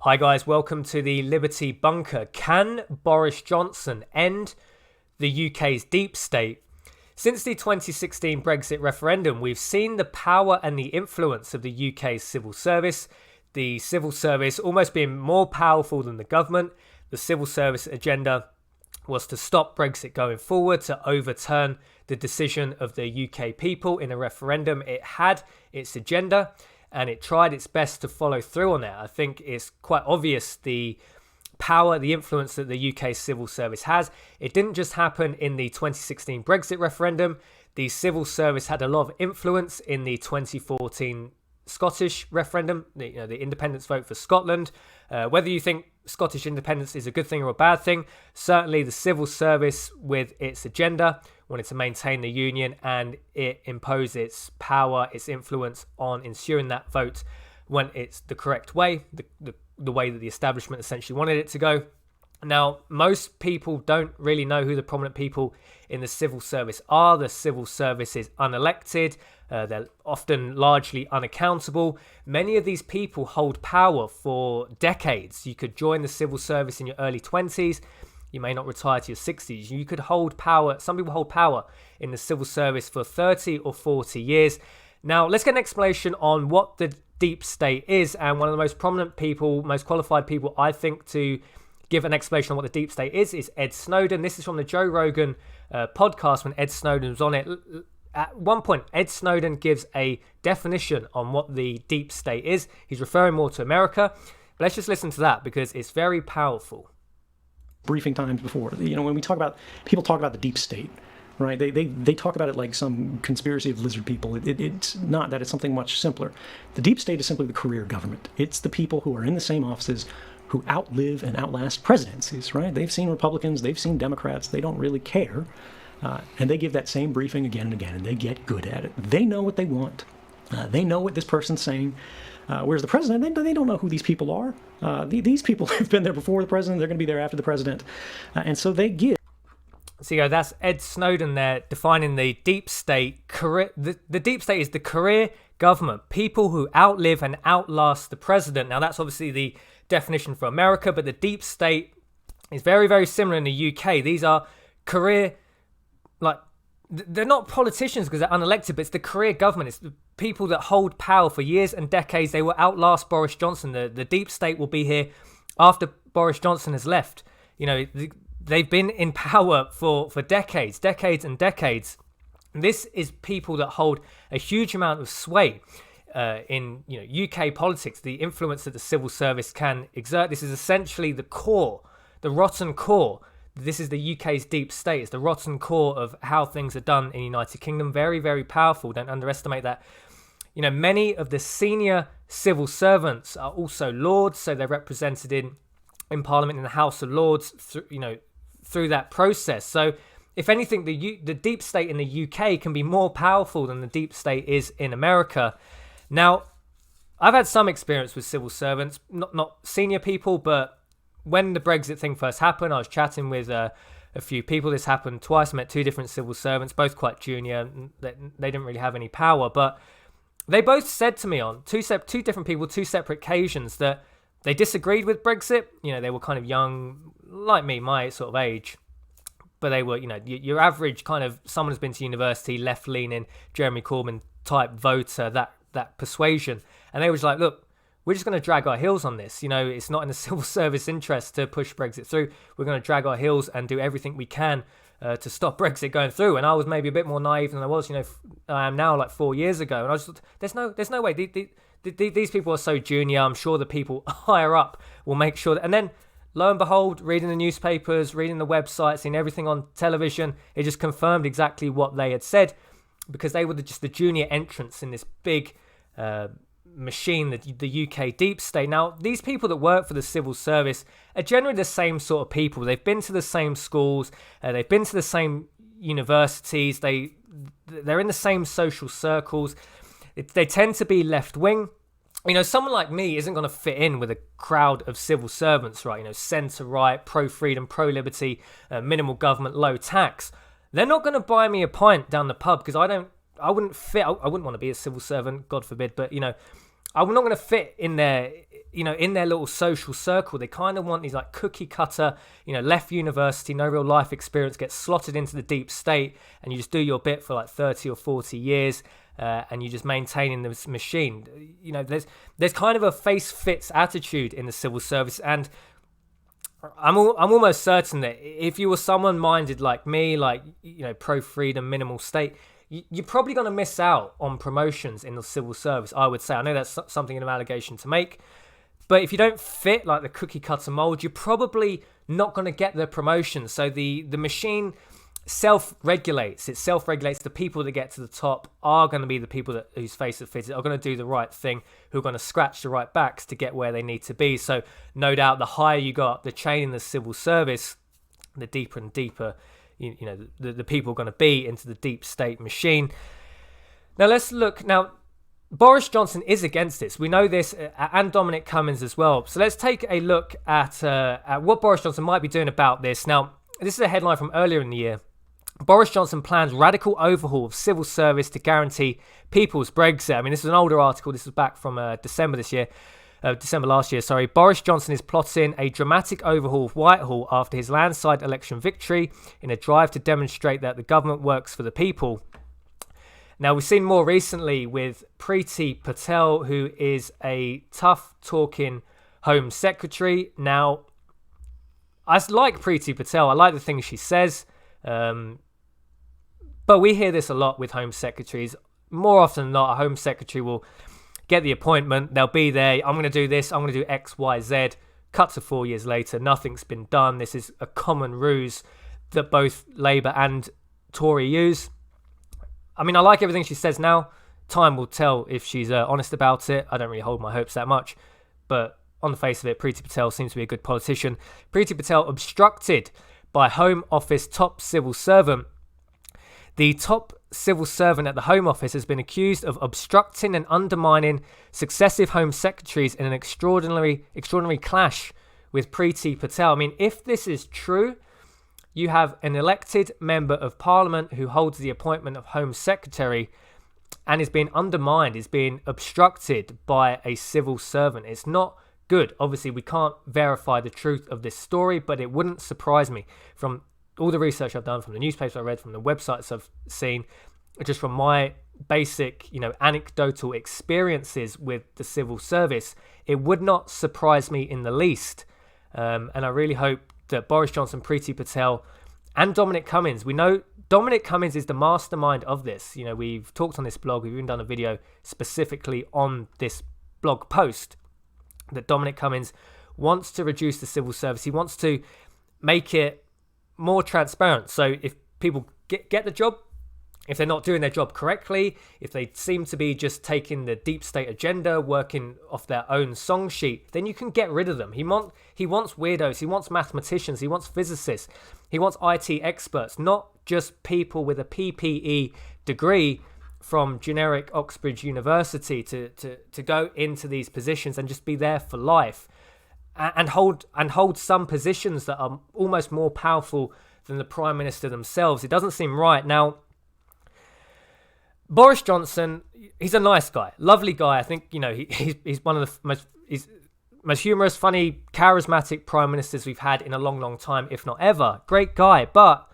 Hi guys, welcome to the Liberty Bunker. Can Boris Johnson end the UK's deep state? Since the 2016 Brexit referendum, we've seen the power and the influence of the UK's civil service. The civil service almost being more powerful than the government. The civil service agenda was to stop Brexit going forward, to overturn the decision of the UK people in a referendum. It had its agenda, and it tried its best to follow through on that. I think it's quite obvious the power, the influence that the UK civil service has. It didn't just happen in the 2016 Brexit referendum. The civil service had a lot of influence in the 2014 Scottish referendum, the independence vote for Scotland. Whether you think Scottish independence is a good thing or a bad thing, certainly the civil service with its agenda wanted to maintain the union, and it imposed its power, its influence on ensuring that vote went it's the correct way, the way that the establishment essentially wanted it to go. Now, most people don't really know who the prominent people in the civil service are. The civil service is unelected. They're often largely unaccountable. Many of these people hold power for decades. You could join the civil service in your early 20s. You may not retire to your 60s. You could hold power. Some people hold power in the civil service for 30 or 40 years. Now, let's get an explanation on what the deep state is. And one of the most prominent people, most qualified people, I think, to give an explanation on what the deep state is Ed Snowden. This is from the Joe Rogan podcast when Ed Snowden was on it. At one point, Ed Snowden gives a definition on what the deep state is. He's referring more to America. But let's just listen to that because it's very powerful. Briefing times before, when people talk about the deep state, right? They talk about it like some conspiracy of lizard people. It's not that. It's something much simpler. The deep state is simply the career government. It's the people who are in the same offices who outlive and outlast presidencies, right? They've seen Republicans, they've seen Democrats, they don't really care. And they give that same briefing again and again, and they get good at it. They know what they want. They know what this person's saying. Whereas the president, they don't know who these people are. These people have been there before the president. They're going to be there after the president. And so they give. So that's Ed Snowden there defining the deep state. The deep state is the career government, people who outlive and outlast the president. Now, that's obviously the definition for America, but the deep state is very, very similar in the UK. These are career, they're not politicians because they're unelected, but it's the career government. It's the people that hold power for years and decades. They will outlast Boris Johnson. The deep state will be here after Boris Johnson has left. They've been in power for decades and decades. This is people that hold a huge amount of sway in UK politics, the influence that the civil service can exert. This is essentially the core, the rotten core. This is the UK's deep state. It's the rotten core of how things are done in the United Kingdom. Very, very powerful. Don't underestimate that. Many of the senior civil servants are also lords, so they're represented in Parliament, in the House of Lords, through that process. So, if anything, the deep state in the UK can be more powerful than the deep state is in America. Now, I've had some experience with civil servants, not senior people, but when the Brexit thing first happened, I was chatting with a few people. This happened twice. I met two different civil servants, both quite junior. They didn't really have any power, but they both said to me on two different people, two separate occasions, that they disagreed with Brexit. They were kind of young, like me, my sort of age. But they were, your average kind of someone who's been to university, left-leaning, Jeremy Corbyn type voter, that persuasion. And they was like, look, we're just going to drag our heels on this. It's not in the civil service interest to push Brexit through. We're going to drag our heels and do everything we can to stop Brexit going through. And I was maybe a bit more naive than I was, I am now, like 4 years ago. And I was there's no way. These people are so junior. I'm sure the people higher up will make sure that. And then, lo and behold, reading the newspapers, reading the websites, seeing everything on television, it just confirmed exactly what they had said, because they were just the junior entrants in this big machine, the UK deep state. Now, these people that work for the civil service are generally the same sort of people. They've been to the same schools, they've been to the same universities, they're in the same social circles. They tend to be left-wing. Someone like me isn't going to fit in with a crowd of civil servants, right? Centre-right, pro-freedom, pro-liberty, minimal government, low tax. They're not going to buy me a pint down the pub because I wouldn't fit. I wouldn't want to be a civil servant, God forbid, but I'm not going to fit in in their little social circle, they kind of want these like cookie cutter, left university, no real life experience, get slotted into the deep state, and you just do your bit for like 30 or 40 years, and you just maintaining this machine. There's kind of a face fits attitude in the civil service, and I'm almost certain that if you were someone minded like me, like pro freedom, minimal state, you're probably going to miss out on promotions in the civil service, I would say. I know that's something an allegation to make, but if you don't fit like the cookie cutter mold, you're probably not going to get the promotion. So the machine self-regulates. It self-regulates. The people that get to the top are going to be the people whose face it fits, are going to do the right thing, who are going to scratch the right backs to get where they need to be. So no doubt the higher you go up the chain in the civil service, the deeper and deeper the people are going to be into the deep state machine. Now let's look. Now Boris Johnson is against this. We know this, and Dominic Cummings as well. So let's take a look at what Boris Johnson might be doing about this. Now, this is a headline from earlier in the year. Boris Johnson plans radical overhaul of civil service to guarantee people's Brexit. I mean, this is an older article. This is back from December last year. Sorry. Boris Johnson is plotting a dramatic overhaul of Whitehall after his landslide election victory in a drive to demonstrate that the government works for the people. Now, we've seen more recently with Priti Patel, who is a tough-talking Home Secretary. Now, I like Priti Patel. I like the things she says. But we hear this a lot with Home Secretaries. More often than not, a Home Secretary will get the appointment. They'll be there. I'm going to do this. I'm going to do X, Y, Z. Cut to 4 years later. Nothing's been done. This is a common ruse that both Labour and Tory use. I mean, I like everything she says now. Time will tell if she's honest about it. I don't really hold my hopes that much. But on the face of it, Priti Patel seems to be a good politician. Priti Patel obstructed by Home Office top civil servant. The top civil servant at the Home Office has been accused of obstructing and undermining successive Home Secretaries in an extraordinary clash with Priti Patel. I mean, if this is true, you have an elected member of Parliament who holds the appointment of Home Secretary and is being undermined, is being obstructed by a civil servant. It's not good. Obviously, we can't verify the truth of this story, but it wouldn't surprise me from all the research I've done, from the newspapers I read, from the websites I've seen, just from my basic, anecdotal experiences with the civil service. It would not surprise me in the least. And I really hope that Boris Johnson, Priti Patel, and Dominic Cummings, we know Dominic Cummings is the mastermind of this. We've talked on this blog, we've even done a video specifically on this blog post, that Dominic Cummings wants to reduce the civil service. He wants to make it more transparent. So if people get the job, if they're not doing their job correctly, if they seem to be just taking the deep state agenda, working off their own song sheet, then you can get rid of them. He wants weirdos, he wants mathematicians, he wants physicists, he wants IT experts, not just people with a PPE degree from generic Oxbridge University to go into these positions and just be there for life and hold some positions that are almost more powerful than the Prime Minister themselves. It doesn't seem right. Now, Boris Johnson, he's a nice guy, lovely guy. I think, he's one of the most humorous, funny, charismatic Prime Ministers we've had in a long, long time, if not ever. Great guy, but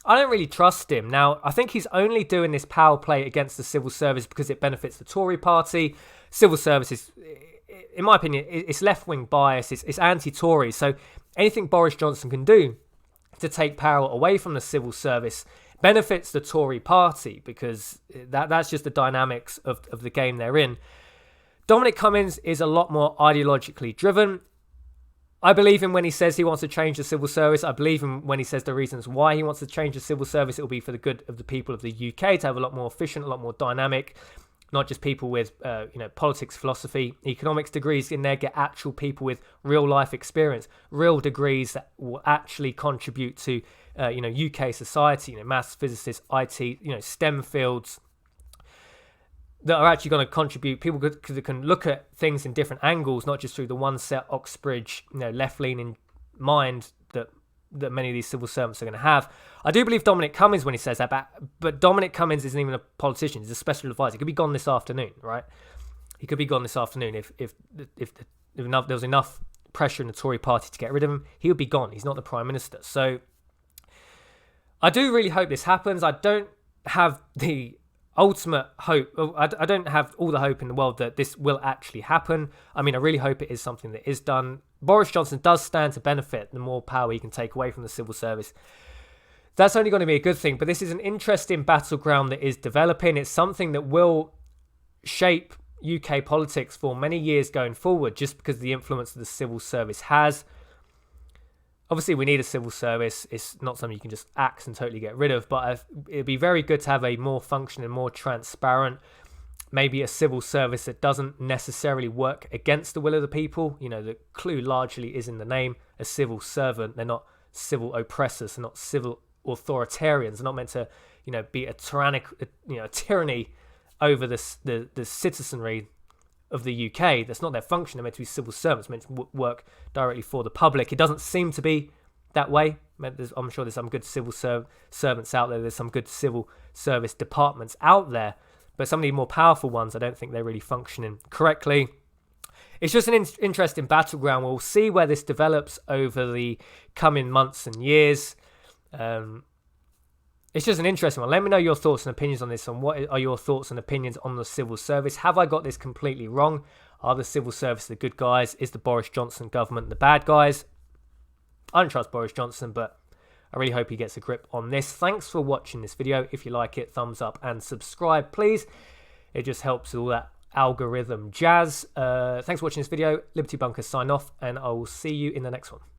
I don't really trust him. Now, I think he's only doing this power play against the civil service because it benefits the Tory party. Civil service is, in my opinion, it's left-wing bias, it's anti-Tory. So anything Boris Johnson can do to take power away from the civil service benefits the Tory party, because that's just the dynamics of the game they're in. Dominic Cummings is a lot more ideologically driven. I believe him when he says he wants to change the civil service. I believe him when he says the reasons why he wants to change the civil service. It will be for the good of the people of the UK, to have a lot more efficient, a lot more dynamic, not just people with politics, philosophy, economics degrees in there. Get actual people with real life experience, real degrees that will actually contribute to UK society, maths, physicists, IT, STEM fields that are actually going to contribute. People that can look at things in different angles, not just through the one set Oxbridge, left-leaning mind that many of these civil servants are going to have. I do believe Dominic Cummings when he says that, but Dominic Cummings isn't even a politician. He's a special advisor. He could be gone this afternoon, right? He could be gone this afternoon if there was enough pressure in the Tory party to get rid of him, he would be gone. He's not the Prime Minister. So I do really hope this happens. I don't have the ultimate hope. I don't have all the hope in the world that this will actually happen. I mean, I really hope it is something that is done. Boris Johnson does stand to benefit the more power he can take away from the civil service. That's only going to be a good thing, but this is an interesting battleground that is developing. It's something that will shape UK politics for many years going forward, just because of the influence that the civil service has. Obviously, we need a civil service. It's not something you can just axe and totally get rid of, but it'd be very good to have a more functioning, more transparent, maybe a civil service that doesn't necessarily work against the will of the people. You know, the clue largely is in the name, a civil servant. They're not civil oppressors. They're not civil authoritarians. They're not meant to, be a tyranny over the citizenry of the UK. That's not their function. They're meant to be civil servants, meant to work directly for the public. It doesn't seem to be that way. I'm sure there's some good civil servants out there. There's some good civil service departments out there, but some of the more powerful ones, I don't think they're really functioning correctly. It's just an interesting battleground. We'll see where this develops over the coming months and years. It's just an interesting one. Let me know your thoughts and opinions on this, and what are your thoughts and opinions on the civil service? Have I got this completely wrong? Are the civil service the good guys? Is the Boris Johnson government the bad guys? I don't trust Boris Johnson, but I really hope he gets a grip on this. Thanks for watching this video. If you like it, thumbs up and subscribe, please. It just helps with all that algorithm jazz. Thanks for watching this video. Liberty Bunker sign off, and I will see you in the next one.